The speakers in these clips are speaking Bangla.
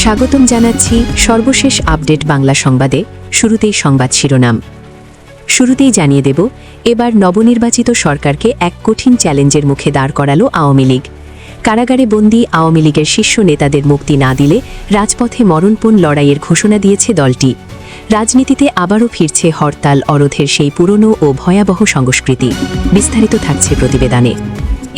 স্বাগতম জানাচ্ছি সর্বশেষ আপডেট বাংলা সংবাদে। শুরুতেই সংবাদ শিরোনাম। শুরুতেই জানিয়ে দেব, এবার নবনির্বাচিত সরকারকে এক কঠিন চ্যালেঞ্জের মুখে দাঁড় করালো আওয়ামী লীগ। কারাগারে বন্দী আওয়ামী লীগের শীর্ষ নেতাদের মুক্তি না দিলে রাজপথে মরণপণ লড়াইয়ের ঘোষণা দিয়েছে দলটি। রাজনীতিতে আবারও ফিরছে হরতাল অবরোধের সেই পুরনো ও ভয়াবহ সংস্কৃতি। বিস্তারিত থাকছে প্রতিবেদনে।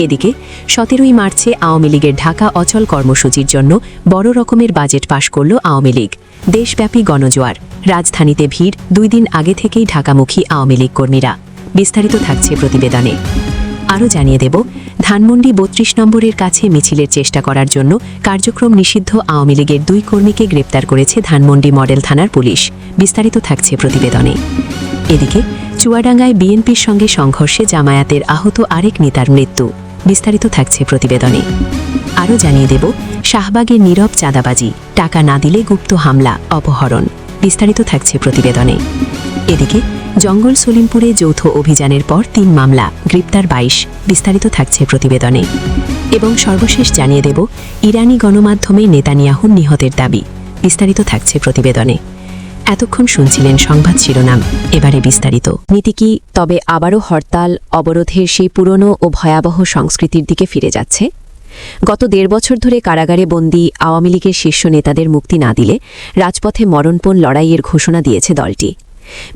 এদিকে 17ই মার্চে আওয়ামী লীগের ঢাকা অচল কর্মসূচির জন্য বড় রকমের বাজেট পাশ করল আওয়ামী লীগ। দেশব্যাপী গণজোয়ার, রাজধানীতে ভিড় 2 দিন আগে থেকেই ঢাকামুখী আওয়ামী লীগ কর্মীরা। বিস্তারিত থাকছে প্রতিবেদনে। আরও জানিয়ে দেব, ধানমন্ডি 32 নম্বরের কাছে মিছিলের চেষ্টা করার জন্য কার্যক্রম নিষিদ্ধ আওয়ামী লীগের 2 কর্মীকে গ্রেপ্তার করেছে ধানমন্ডি মডেল থানার পুলিশ। বিস্তারিত থাকছে প্রতিবেদনে। এদিকে চুয়াডাঙ্গায় বিএনপির সঙ্গে সংঘর্ষে জামায়াতের আহত আরেক নেতার মৃত্যু। বিস্তারিত থাকছে প্রতিবেদনে। আরও জানিয়ে দেব, শাহবাগের নীরব চাঁদাবাজি, টাকা না দিলে গুপ্ত হামলা, অপহরণ। বিস্তারিত থাকছে প্রতিবেদনে। এদিকে জঙ্গল সলিমপুরে যৌথ অভিযানের পর 3 মামলা, গ্রেপ্তার 22। বিস্তারিত থাকছে প্রতিবেদনে। এবং সর্বশেষ জানিয়ে দেব, ইরানি গণমাধ্যমে নেতানিয়াহুর নিহতের দাবি। বিস্তারিত থাকছে প্রতিবেদনে। এতক্ষণ শুনছিলেন সংবাদ শিরোনাম, এবারে বিস্তারিত। নীতি কি তবে আবারও হরতাল অবরোধের সেই পুরনো ও ভয়াবহ সংস্কৃতির দিকে ফিরে যাচ্ছে? গত 1.5 বছর ধরে কারাগারে বন্দী আওয়ামী লীগের শীর্ষ নেতাদের মুক্তি না দিলে রাজপথে মরণপণ লড়াইয়ের ঘোষণা দিয়েছে দলটি।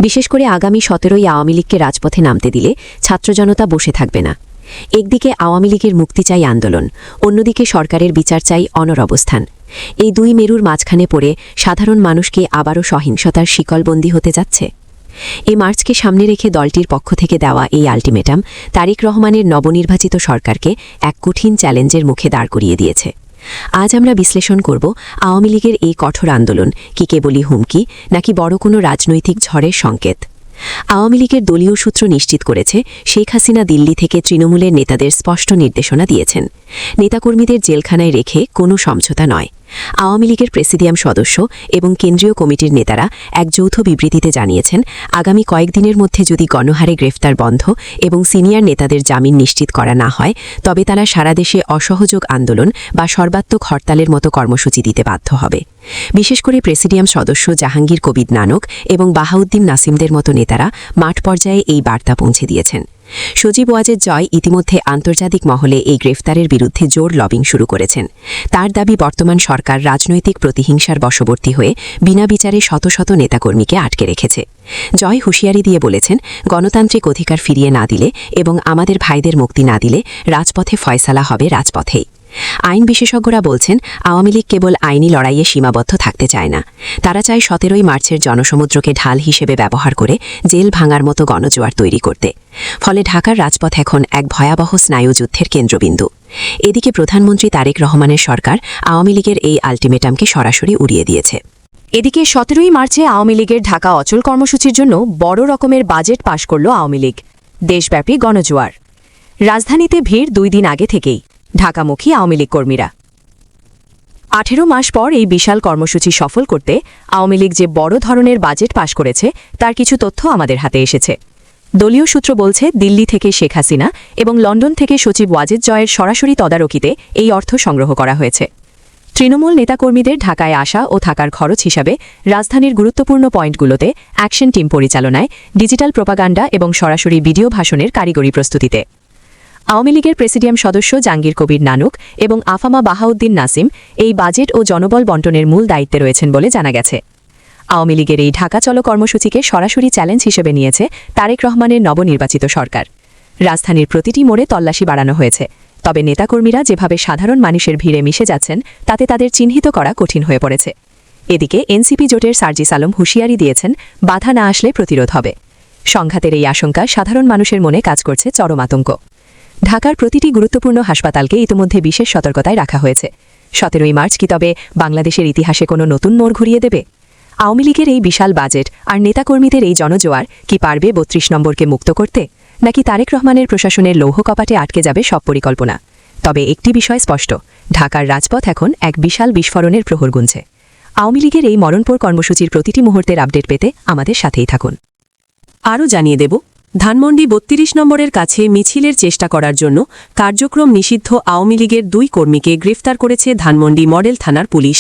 বিশেষ করে আগামী 17ই আওয়ামী লীগকে রাজপথে নামতে দিলে ছাত্র জনতা বসে থাকবে না। একদিকে আওয়ামী লীগের মুক্তি চাই আন্দোলন, অন্যদিকে সরকারের বিচার চাই অনর অবস্থান। এই 2 মেরুর মাঝখানে পড়ে সাধারণ মানুষকে আবারও সহিংসতার শিকলবন্দী হতে যাচ্ছে। এই মার্চকে সামনে রেখে দলটির পক্ষ থেকে দেওয়া এই আলটিমেটাম তারেক রহমানের নবনির্বাচিত সরকারকে এক কঠিন চ্যালেঞ্জের মুখে দাঁড় করিয়ে দিয়েছে। আজ আমরা বিশ্লেষণ করব, আওয়ামী লীগের এই কঠোর আন্দোলন কি কেবলই হুমকি, নাকি বড় কোনো রাজনৈতিক ঝড়ের সংকেত। আওয়ামী লীগের দলীয় সূত্র নিশ্চিত করেছে, শেখ হাসিনা দিল্লি থেকে তৃণমূলের নেতাদের স্পষ্ট নির্দেশনা দিয়েছেন, নেতাকর্মীদের জেলখানায় রেখে কোনো সমঝোতা নয়। আওয়ামী লীগের প্রেসিডিয়াম সদস্য এবং কেন্দ্রীয় কমিটির নেতারা এক যৌথ বিবৃতিতে জানিয়েছেন, আগামী কয়েকদিনের মধ্যে যদি গণহারে গ্রেফতার বন্ধ এবং সিনিয়র নেতাদের জামিন নিশ্চিত করা না হয়, তবে তারা সারা দেশে অসহযোগ আন্দোলন বা সর্বাত্মক হরতালের মতো কর্মসূচি দিতে বাধ্য হবে। বিশেষ করে প্রেসিডিয়াম সদস্য জাহাঙ্গীর কবির নানক এবং বাহাউদ্দিন নাসিমদের মতো নেতারা মাঠ পর্যায়ে এই বার্তা পৌঁছে দিয়েছেন। সজীব ওয়াজেদ জয় ইতিমধ্যে আন্তর্জাতিক মহলে এই গ্রেফতারের বিরুদ্ধে জোর লবিং শুরু করেছেন। তার দাবি, বর্তমান সরকার রাজনৈতিক প্রতিহিংসার বশবর্তী হয়ে বিনা বিচারে শত শত নেতাকর্মীকে আটকে রেখেছে। জয় হুঁশিয়ারি দিয়ে বলেছেন, গণতান্ত্রিক অধিকার ফিরিয়ে না দিলে এবং আমাদের ভাইদের মুক্তি না দিলে রাজপথে ফয়সালা হবে রাজপথেই। আইন বিশেষজ্ঞরা বলছেন, আওয়ামী লীগ কেবল আইনি লড়াইয়ে সীমাবদ্ধ থাকতে চায় না, তারা চায় 17ই মার্চের জনসমুদ্রকে ঢাল হিসেবে ব্যবহার করে জেল ভাঙার মতো গণজোয়ার তৈরি করতে। ফলে ঢাকার রাজপথ এখন এক ভয়াবহ স্নায়ুযুদ্ধের কেন্দ্রবিন্দু। এদিকে প্রধানমন্ত্রী তারেক রহমানের সরকার আওয়ামী লীগের এই আলটিমেটামকে সরাসরি উড়িয়ে দিয়েছে। এদিকে 17ই মার্চে আওয়ামী লীগের ঢাকা অচল কর্মসূচির জন্য বড় রকমের বাজেট পাশ করল আওয়ামী লীগ। দেশব্যাপী গণজোয়ার, রাজধানীতে ভিড় 2 দিন আগে থেকেই ঢাকামুখী আওয়ামী লীগ কর্মীরা। 18 মাস পর এই বিশাল কর্মসূচি সফল করতে আওয়ামী লীগ যে বড় ধরনের বাজেট পাশ করেছে, তার কিছু তথ্য আমাদের হাতে এসেছে। দলীয় সূত্র বলছে, দিল্লি থেকে শেখ হাসিনা এবং লন্ডন থেকে সচিব ওয়াজেদ জয়ের সরাসরি তদারকিতে এই অর্থ সংগ্রহ করা হয়েছে। তৃণমূল নেতাকর্মীদের ঢাকায় আসা ও থাকার খরচ হিসাবে রাজধানীর গুরুত্বপূর্ণ পয়েন্টগুলোতে অ্যাকশন টিম পরিচালনায়, ডিজিটাল প্রোপাগান্ডা এবং সরাসরি ভিডিও ভাষণের কারিগরি প্রস্তুতিতে। আওয়ামী লীগের প্রেসিডিয়াম সদস্য জাহাঙ্গীর কবির নানক এবং আফামা বাহাউদ্দিন নাসিম এই বাজেট ও জনবল বণ্টনের মূল দায়িত্বে রয়েছেন বলে জানা গেছে। আওয়ামী লীগের এই ঢাকা চলো কর্মসূচিকে সরাসরি চ্যালেঞ্জ হিসেবে নিয়েছে তারেক রহমানের নবনির্বাচিত সরকার। রাজধানীর প্রতিটি মোড়ে তল্লাশি বাড়ানো হয়েছে, তবে নেতাকর্মীরা যেভাবে সাধারণ মানুষের ভিড়ে মিশে যাচ্ছেন, তাতে তাদের চিহ্নিত করা কঠিন হয়ে পড়েছে। এদিকে এনসিপি জোটের সার্জিস আলম হুঁশিয়ারি দিয়েছেন, বাধা না আসলে প্রতিরোধ হবে। সংঘাতের এই আশঙ্কা সাধারণ মানুষের মনে কাজ করছে চরম আতঙ্ক। ঢাকার প্রতিটি গুরুত্বপূর্ণ হাসপাতালকে ইতিমধ্যে বিশেষ সতর্কতায় রাখা হয়েছে। 17ই মার্চ কি তবে বাংলাদেশের ইতিহাসে কোনো নতুন মোড় ঘুরিয়ে দেবে? আওয়ামী লীগের এই বিশাল বাজেট আর নেতাকর্মীদের এই জনজোয়ার কি পারবে 32 নম্বরকে মুক্ত করতে, নাকি তারেক রহমানের প্রশাসনের লৌহ কপাটে আটকে যাবে সব পরিকল্পনা? তবে একটি বিষয় স্পষ্ট, ঢাকার রাজপথ এখন এক বিশাল বিস্ফোরণের প্রহর গুনছে। আওয়ামী লীগের এই মরণপোর কর্মসূচির প্রতিটি মুহূর্তের আপডেট পেতে আমাদের সাথেই থাকুন। আরও জানিয়ে দেব, ধানমন্ডি ৩২ নম্বরের কাছে মিছিলের চেষ্টা করার জন্য কার্যক্রম নিষিদ্ধ আওয়ামী লীগের 2 কর্মীকে গ্রেফতার করেছে ধানমন্ডি মডেল থানার পুলিশ।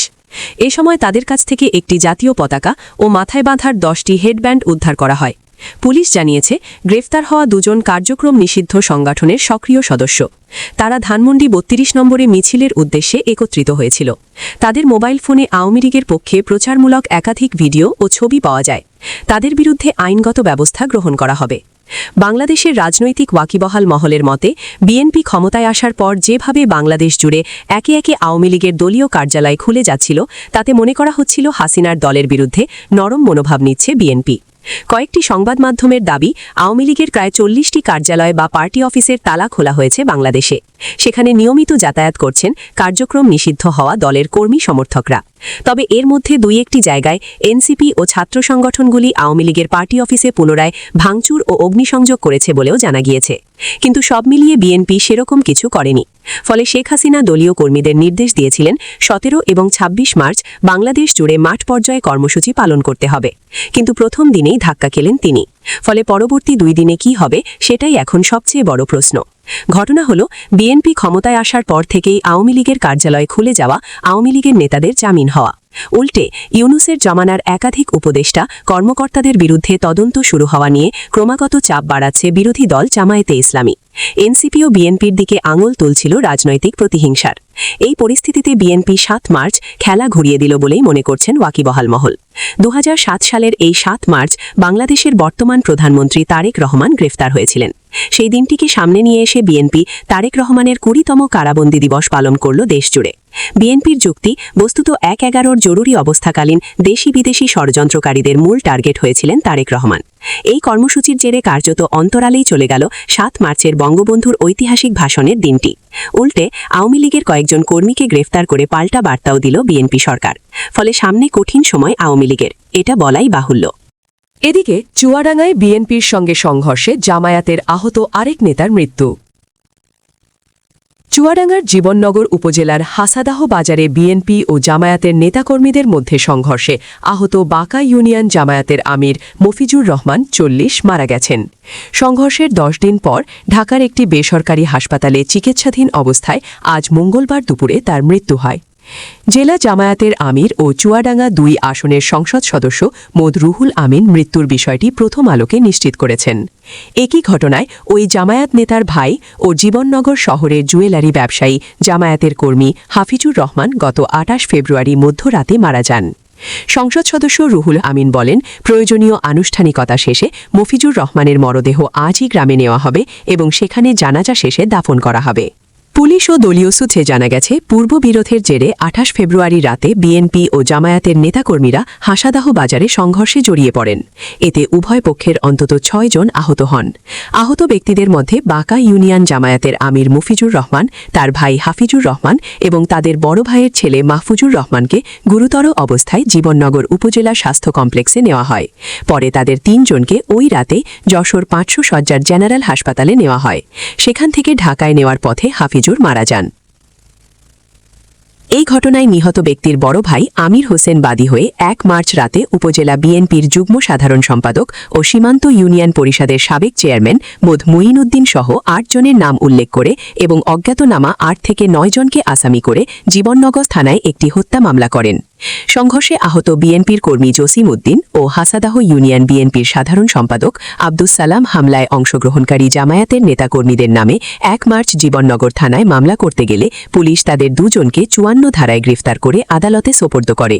এ সময় তাদের কাছ থেকে একটি জাতীয় পতাকা ও মাথায় বাঁধার 10টি হেডব্যান্ড উদ্ধার করা হয়। পুলিশ জানিয়েছে, গ্রেফতার হওয়া দুজন কার্যক্রম নিষিদ্ধ সংগঠনের সক্রিয় সদস্য। তারা ধানমন্ডি 32 নম্বরে মিছিলের উদ্দেশ্যে একত্রিত হয়েছিল। তাদের মোবাইল ফোনে আওয়ামী লীগের পক্ষে প্রচারমূলক একাধিক ভিডিও ও ছবি পাওয়া যায়। তাদের বিরুদ্ধে আইনগত ব্যবস্থা গ্রহণ করা হবে। বাংলাদেশের রাজনৈতিক ওয়াকিবহাল মহলের মতে, বিএনপি ক্ষমতায় আসার পর যেভাবে বাংলাদেশ জুড়ে একে একে আওয়ামী লীগের দলীয় কার্যালয় খুলে যাচ্ছিল, তাতে মনে করা হচ্ছিল হাসিনার দলের বিরুদ্ধে নরম মনোভাব নিচ্ছে বিএনপি। কয়েকটি সংবাদ মাধ্যমের দাবি, আওয়ামী লীগের প্রায় 40টি কার্যালয় বা পার্টি অফিসের তালা খোলা হয়েছে বাংলাদেশে। সেখানে নিয়মিত যাতায়াত করছেন কার্যক্রম নিষিদ্ধ হওয়া দলের কর্মী সমর্থকরা। তবে এর মধ্যে 2-1টি জায়গায় এনসিপি ও ছাত্র সংগঠনগুলি আওয়ামী লীগের পার্টি অফিসে পুনরায় ভাঙচুর ও অগ্নিসংযোগ করেছে বলেও জানা গিয়েছে। কিন্তু সব মিলিয়ে বিএনপি সেরকম কিছু করেনি। ফলে শেখ হাসিনা দলীয় কর্মীদের নির্দেশ দিয়েছিলেন 17 এবং 26 মার্চ বাংলাদেশ জুড়ে মাঠ পর্যায়ে কর্মসূচি পালন করতে হবে। কিন্তু প্রথম দিনেই ধাক্কা খেলেন তিনি। ফলে পরবর্তী 2 দিনে কি হবে, সেটাই এখন সবচেয়ে বড় প্রশ্ন। ঘটনা হলো, বিএনপি ক্ষমতায় আসার পর থেকেই আওয়ামী লীগের কার্যালয় খুলে যাওয়া, আওয়ামী লীগের নেতাদের জামিন হওয়া। উল্টে ইউনূসের জমানার একাধিক উপদেষ্টা কর্মকর্তাদের বিরুদ্ধে তদন্ত শুরু হওয়া নিয়ে ক্রমাগত চাপ বাড়াচ্ছে বিরোধী দল জামায়াতে ইসলামী। এনসিপি ও বিএনপির দিকে আঙুল তুলছিল রাজনৈতিক প্রতিহিংসার। এই পরিস্থিতিতে বিএনপি 7 মার্চ খেলা ঘুরিয়ে দিল বলেই মনে করছেন ওয়াকিবহাল মহল। 2007 সালের এই 7 মার্চ বাংলাদেশের বর্তমান প্রধানমন্ত্রী তারেক রহমান গ্রেফতার হয়েছিলেন। সেই দিনটিকে সামনে নিয়ে এসে বিএনপি তারেক রহমানের 20তম কারাবন্দী দিবস পালন করল দেশজুড়ে। বিএনপির যুক্তি, বস্তুত 1/11 জরুরি অবস্থাকালীন দেশি বিদেশি ষড়যন্ত্রকারীদের মূল টার্গেট হয়েছিলেন তারেক রহমান। এই কর্মসূচির জেরে কার্যত অন্তরালেই চলে গেল 7 মার্চের বঙ্গবন্ধুর ঐতিহাসিক ভাষণের দিনটি। উল্টে আওয়ামী লীগের কয়েকজন কর্মীকে গ্রেফতার করে পাল্টা বার্তাও দিল বিএনপি সরকার। ফলে সামনে কঠিন সময় আওয়ামী লীগের, এটা বলাই বাহুল্য। এদিকে চুয়াডাঙ্গায় বিএনপির সঙ্গে সংঘর্ষে জামায়াতের আহত আরেক নেতার মৃত্যু। চুয়াডাঙ্গার জীবননগর উপজেলার হাসাদাহ বাজারে বিএনপি ও জামায়াতের নেতাকর্মীদের মধ্যে সংঘর্ষে আহত বাঁকা ইউনিয়ন জামায়াতের আমির মফিজুর রহমান 40 মারা গেছেন। সংঘর্ষের 10 দিন পর ঢাকার একটি বেসরকারি হাসপাতালে চিকিৎসাধীন অবস্থায় আজ মঙ্গলবার দুপুরে তার মৃত্যু হয়। জেলা জামায়াতের আমির ও চুয়াডাঙ্গা 2 আসনের সংসদ সদস্য মোদ রুহুল আমিন মৃত্যুর বিষয়টি প্রথম আলোকে নিশ্চিত করেছেন। একই ঘটনায় ওই জামায়াত নেতার ভাই ও জীবননগর শহরের জুয়েলারি ব্যবসায়ী জামায়াতের কর্মী হাফিজুর রহমান গত 28 ফেব্রুয়ারি মধ্যরাতে মারা যান। সংসদ সদস্য রুহুল আমিন বলেন, প্রয়োজনীয় আনুষ্ঠানিকতা শেষে মফিজুর রহমানের মরদেহ আজই গ্রামে নেওয়া হবে এবং সেখানে জানাজা শেষে দাফন করা হবে। পুলিশ ও দলীয় সূত্রে জানা গেছে, পূর্ববিরোধের জেরে 28 ফেব্রুয়ারি রাতে বিএনপি ও জামায়াতের নেতাকর্মীরা হাসাদাহ বাজারে সংঘর্ষে জড়িয়ে পড়েন। এতে উভয় পক্ষের অন্তত 6 জন আহত হন। আহত ব্যক্তিদের মধ্যে বাঁকা ইউনিয়ন জামায়াতের আমির মফিজুর রহমান, তার ভাই হাফিজুর রহমান এবং তাদের বড় ভাইয়ের ছেলে মাহফুজুর রহমানকে গুরুতর অবস্থায় জীবননগর উপজেলা স্বাস্থ্য কমপ্লেক্সে নেওয়া হয়। পরে তাদের 3 জনকে ওই রাতে যশোর 500 শয্যার জেনারেল হাসপাতালে নেওয়া হয়। সেখান থেকে ঢাকায় নেওয়ার পথে হাফিজুর মারা যান। এই ঘটনায় নিহত ব্যক্তির বড় ভাই আমির হোসেন বাদী হয়ে 1 মার্চ রাতে উপজেলা বিএনপির যুগ্ম সাধারণ সম্পাদক ও সীমান্ত ইউনিয়ন পরিষদের সাবেক চেয়ারম্যান মোদ মুঈনুদ্দিন সহ 8 জনের নাম উল্লেখ করে এবং অজ্ঞাতনামা 8 থেকে 9 জনকে আসামি করে জীবননগর থানায় একটি হত্যা মামলা করেন। সংঘর্ষে আহত বিএনপির কর্মী জসিম উদ্দিন ও হাসাদাহ ইউনিয়ন বিএনপির সাধারণ সম্পাদক আব্দুস সালাম হামলায় অংশগ্রহণকারী জামায়াতের নেতাকর্মীদের নামে 1 মার্চ জীবননগর থানায় মামলা করতে গেলে পুলিশ তাদের 2 জনকে 54 ধারায় গ্রেফতার করে আদালতে সোপর্দ করে।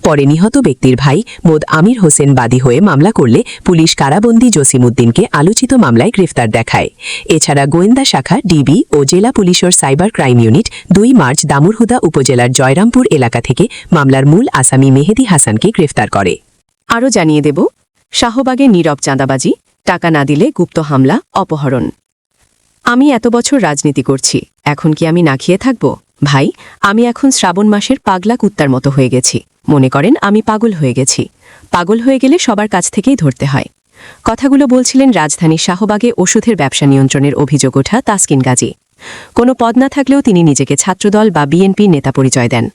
পরে নিহত ব্যক্তির ভাই মোদ আমির হোসেন বাদী হয়ে মামলা করলে পুলিশ কারাবন্দী জসিম উদ্দিনকে আলোচিত মামলায় গ্রেফতার দেখায়। এছাড়া গোয়েন্দা শাখা, ডিবি ও জেলা পুলিশের cyber crime unit 2 March Damurhuda উপজেলার জয়রামপুর এলাকা থেকে মামলার মূল আসামি মেহেদী হাসানকে গ্রেফতার করে। আরও জানিয়ে দেব, শাহবাগে নীরব চাঁদাবাজি, টাকা না দিলে গুপ্ত হামলা, অপহরণ। আমি এত বছর রাজনীতি করছি, এখন কি আমি না খেয়ে থাকব? ভাই, আমি এখন শ্রাবণ মাসের পাগলা কুত্তার মতো হয়ে গেছি। মনে করেন আমি পাগল হয়ে গেছি। পাগল হয়ে গেলে সবার কাছ থেকেই ধরতে হয়। কথাগুলো বলছিলেন রাজধানীর শাহবাগে ওষুধের ব্যবসা নিয়ন্ত্রণের অভিযোগ ওঠা তাসকিন গাজী। কোনো পদ না থাকলেও তিনি নিজেকে ছাত্রদল বা বিএনপির নেতা পরিচয় দেন।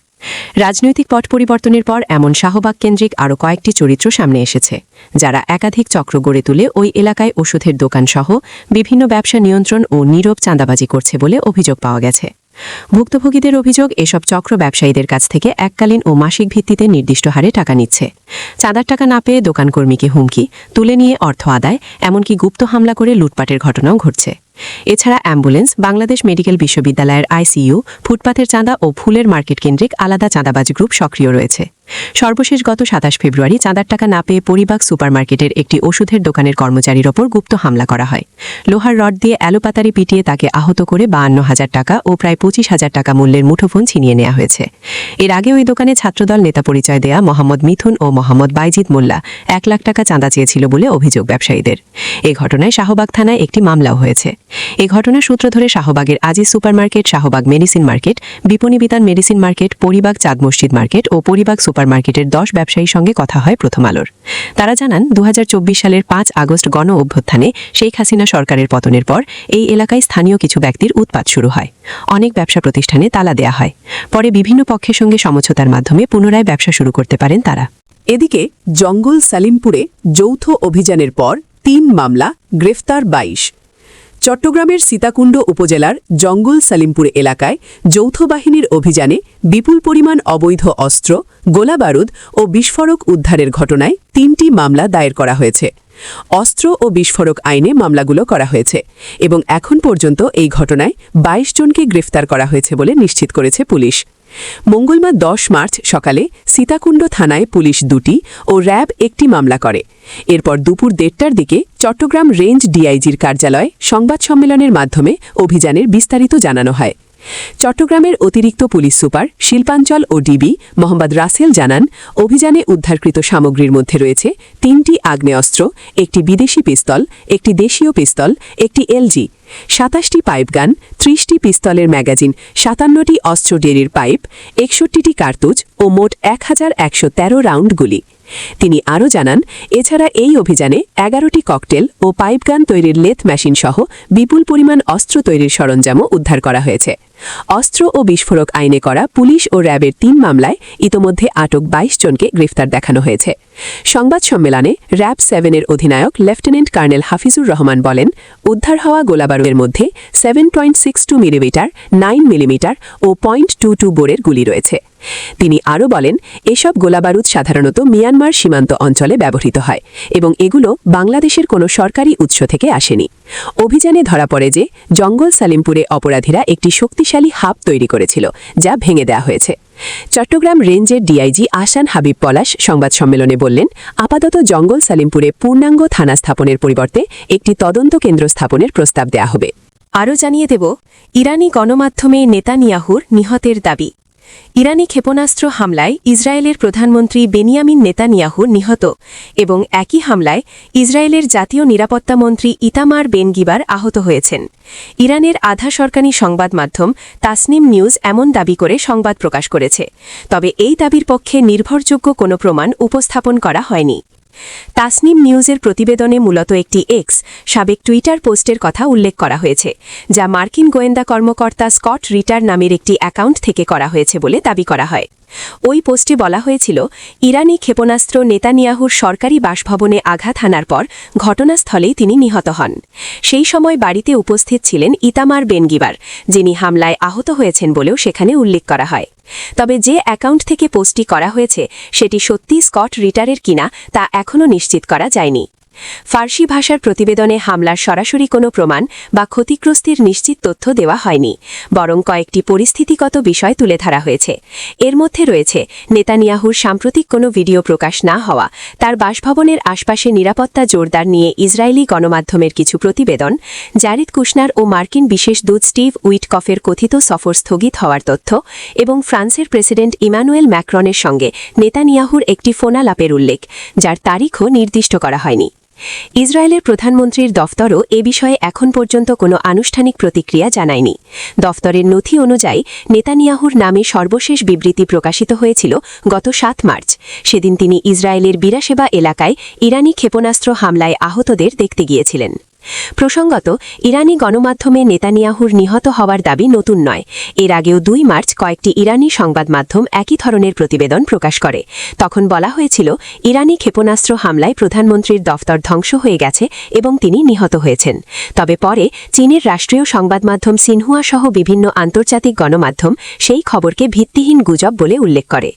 রাজনৈতিক পট পরিবর্তনের পর এমন শাহবাগ কেন্দ্রিক আরও কয়েকটি চরিত্র সামনে এসেছে, যারা একাধিক চক্র গড়ে তুলে ওই এলাকায় ওষুধের দোকানসহ বিভিন্ন ব্যবসা নিয়ন্ত্রণ ও নীরব চাঁদাবাজি করছে বলে অভিযোগ পাওয়া গেছে। ভুক্তভোগীদের অভিযোগ, এসব চক্র ব্যবসায়ীদের কাছ থেকে এককালীন ও মাসিক ভিত্তিতে নির্দিষ্ট হারে টাকা নিচ্ছে। চাঁদার টাকা না পেয়ে দোকানকর্মীকে হুমকি, তুলে নিয়ে অর্থ আদায়, এমনকি গুপ্ত হামলা করে লুটপাটের ঘটনাও ঘটছে। এছাড়া অ্যাম্বুলেন্স, বাংলাদেশ মেডিকেল বিশ্ববিদ্যালয়ের আইসিইউ, ফুটপাথের চাঁদা ও ফুলের মার্কেট কেন্দ্রিক আলাদা চাঁদাবাজ গ্রুপ সক্রিয় রয়েছে। সর্বশেষ গত ২৭ ফেব্রুয়ারি চাঁদার টাকা না পেয়ে পরিবাগ সুপারমার্কেটের একটি ওষুধের দোকানের কর্মচারীর ওপর গুপ্ত হামলা করা হয়। লোহার রড দিয়ে এলোপাতারি পিটিয়ে তাকে আহত করে ৫২,০০০ টাকা ও প্রায় ২৫,০০০ টাকা মূল্যের মুঠোফোন ছিনিয়ে নেওয়া হয়েছে। এর আগে ওই দোকানে ছাত্রদল নেতা পরিচয় দেয়া মোহাম্মদ মিথুন ও মোহাম্মদ বাইজিদ মোল্লা ১ লাখ টাকা চাঁদা চেয়েছিল বলে অভিযোগ ব্যবসায়ীদের। এ ঘটনায় শাহবাগ থানায় একটি মামলাও হয়েছে। এ ঘটনার সূত্র ধরে শাহবাগের Aziz supermarket, Shahbag medicine market, বিপণী বিতান মেডিসিন মার্কেট, পরিবাগ চাঁদ মসজিদ মার্কেট ও পরিবাগ সুপারমার্কেটের ১০ ব্যবসায়ীর সঙ্গে কথা হয় প্রথম আলোর। তারা জানান, ২০২৪ সালের ৫ আগস্ট গণ অভ্যুত্থানে শেখ হাসিনা সরকারের পতনের পর এই এলাকায় স্থানীয় কিছু ব্যক্তির উৎপাত শুরু হয়। অনেক ব্যবসা প্রতিষ্ঠানে তালা দেয়া হয়। পরে বিভিন্ন পক্ষের সঙ্গে সমঝোতার মাধ্যমে পুনরায় ব্যবসা শুরু করতে পারেন তারা। এদিকে জঙ্গল সালিমপুরে যৌথ অভিযানের পর ৩ মামলা, গ্রেফতার ২২। চট্টগ্রামের সীতাকুণ্ড উপজেলার জঙ্গল সালিমপুর এলাকায় যৌথ বাহিনীর অভিযানে বিপুল পরিমাণ অবৈধ অস্ত্র, গোলাবারুদ ও বিস্ফোরক উদ্ধারের ঘটনায় ৩টি মামলা দায়ের করা হয়েছে। অস্ত্র ও বিস্ফোরক আইনে মামলাগুলো করা হয়েছে এবং এখন পর্যন্ত এই ঘটনায় ২২ জনকে গ্রেফতার করা হয়েছে বলে নিশ্চিত করেছে পুলিশ। মঙ্গলবার ১০ মার্চ সকালে সীতাকুণ্ড থানায় পুলিশ ২টি ও র্যাব ১টি মামলা করে। এরপর দুপুর ১:৩০টার দিকে চট্টগ্রাম রেঞ্জ ডিআইজির কার্যালয়ে সংবাদ সম্মেলনের মাধ্যমে অভিযানের বিস্তারিত জানানো হয়। চট্টগ্রামের অতিরিক্ত পুলিশ সুপার শিল্পাঞ্চল ও ডিবি মোহাম্মদ রাসেল জানান, অভিযানে উদ্ধারকৃত সামগ্রীর মধ্যে রয়েছে ৩টি আগ্নেয়াস্ত্র, একটি বিদেশি পিস্তল, একটি দেশীয় পিস্তল, একটি এলজি, ২৭টি পাইপগান, ৩০টি পিস্তলের ম্যাগাজিন, ৫৭টি অস্ত্র ডেরির পাইপ, ৬১টি কার্তুজ ও মোট ১,১১৩ রাউন্ড গুলি। তিনি আরও জানান, এছাড়া এই অভিযানে ১১টি ককটেল ও পাইপগান তৈরির লেথ মেশিন সহ বিপুল পরিমাণ অস্ত্র তৈরির সরঞ্জামও উদ্ধার করা হয়েছে। অস্ত্র ও বিস্ফোরক আইনে করা পুলিশ ও র্যাবের ৩ মামলায় ইতোমধ্যে আটক ২২ জনকে গ্রেফতার দেখানো হয়েছে। সংবাদ সম্মেলনে র্যাব 7-এর অধিনায়ক লেফটেন্যান্ট কর্নেল হাফিজুর রহমান বলেন, উদ্ধার হওয়া গোলাবারুদের মধ্যে 7.62 মিলিমিটার, 9 মিলিমিটার ও .22 বোরের গুলি রয়েছে। তিনি আরও বলেন, এসব গোলাবারুদ সাধারণত মিয়ানমার সীমান্ত অঞ্চলে ব্যবহৃত হয় এবং এগুলো বাংলাদেশের কোনো সরকারি উৎস থেকে আসেনি। অভিযানে ধরা পড়ে যে জঙ্গল সালিমপুরে অপরাধীরা একটি শক্তিশালী হাব তৈরি করেছিল, যা ভেঙে দেওয়া হয়েছে। চট্টগ্রাম রেঞ্জের ডিআইজি আহসান হাবিব পলাশ সংবাদ সম্মেলনে বললেন, আপাতত জঙ্গল সালিমপুরে পূর্ণাঙ্গ থানা স্থাপনের পরিবর্তে একটি তদন্ত কেন্দ্র স্থাপনের প্রস্তাব দেয়া হবে। আরও জানিয়ে দেব, ইরানি গণমাধ্যমে নেতানিয়াহুর নিহতের দাবি। ইরানি ক্ষেপণাস্ত্র হামলায় ইসরায়েলের প্রধানমন্ত্রী বেনিয়ামিন নেতানিয়াহু নিহত এবং একই হামলায় ইসরায়েলের জাতীয় নিরাপত্তা মন্ত্রী ইতামার বেন গিবার আহত হয়েছেন। ইরানের আধা সরকারি সংবাদ মাধ্যম তাসনিম নিউজ এমন দাবি করে সংবাদ প্রকাশ করেছে, তবে এই দাবির পক্ষে নির্ভরযোগ্য কোনো প্রমাণ উপস্থাপন করা হয়নি। তাসনিম নিউজের প্রতিবেদনে মূলত একটি সাবেক টুইটার পোস্টের কথা উল্লেখ করা হয়েছে, যা মার্কিন গোয়েন্দা কর্মকর্তা স্কট রিটার নামের একটি অ্যাকাউন্ট থেকে করা হয়েছে বলে দাবি করা হয়। ওই পোস্টে বলা হয়েছিল, ইরানি ক্ষেপণাস্ত্র নেতানিয়াহুর সরকারি বাসভবনে আঘাত হানার পর ঘটনাস্থলেই তিনি নিহত হন। সেই সময় বাড়িতে উপস্থিত ছিলেন ইতামার বেন গিবার, যিনি হামলায় আহত হয়েছেন বলেও সেখানে উল্লেখ করা হয়। তবে যে অ্যাকাউন্ট থেকে পোস্টটি করা হয়েছে সেটি সত্যি স্কট রিটারের কিনা তা এখনও নিশ্চিত করা যায়নি। ফার্সি ভাষার প্রতিবেদনে হামলার সরাসরি কোনো প্রমাণ বা ক্ষতিগ্রস্তের নিশ্চিত তথ্য দেওয়া হয়নি, বরং কয়েকটি পরিস্থিতিগত বিষয় তুলে ধরা হয়েছে। এর মধ্যে রয়েছে নেতানিয়াহুর সাম্প্রতিক কোনো ভিডিও প্রকাশ না হওয়া, তার বাসভবনের আশপাশে নিরাপত্তা জোরদার নিয়ে ইসরায়েলি গণমাধ্যমের কিছু প্রতিবেদন, জারিদ কুশনার ও মার্কিন বিশেষ দূত স্টিভ উইটকফের কথিত সফর স্থগিত হওয়ার তথ্য এবং ফ্রান্সের প্রেসিডেন্ট ইমানুয়েল ম্যাক্রনের সঙ্গে নেতানিয়াহুর একটি ফোনালাপের উল্লেখ, যার তারিখও নির্দিষ্ট করা হয়নি। ইসরায়েলের প্রধানমন্ত্রীর দফতরও এ বিষয়ে এখন পর্যন্ত কোনো আনুষ্ঠানিক প্রতিক্রিয়া জানায়নি। দফতরের নথি অনুযায়ী নেতানিয়াহুর নামে সর্বশেষ বিবৃতি প্রকাশিত হয়েছিল গত ৭ মার্চ। সেদিন তিনি ইসরায়েলের বিরাশেবা এলাকায় ইরানি ক্ষেপণাস্ত্র হামলায় আহতদের দেখতে গিয়েছিলেন। প্রসঙ্গত, ইরানি গণমাধ্যমে নেতানিয়াহুর নিহত হওয়ার দাবি নতুন নয়। এর আগেও 2 মার্চ কয়েকটি ইরানি সংবাদ মাধ্যম একই ধরনের প্রতিবেদন প্রকাশ করে। তখন বলা হয়েছিল, ইরানি ক্ষেপণাস্ত্র হামলায় প্রধানমন্ত্রীর দফতর ধ্বংস হয়ে গেছে এবং তিনি নিহত হয়েছেন। তবে পরে চীনের রাষ্ট্রীয় সংবাদ মাধ্যম সিনহুয়া সহ বিভিন্ন আন্তর্জাতিক গণমাধ্যম সেই খবরকে ভিত্তিহীন গুজব বলে উল্লেখ করে।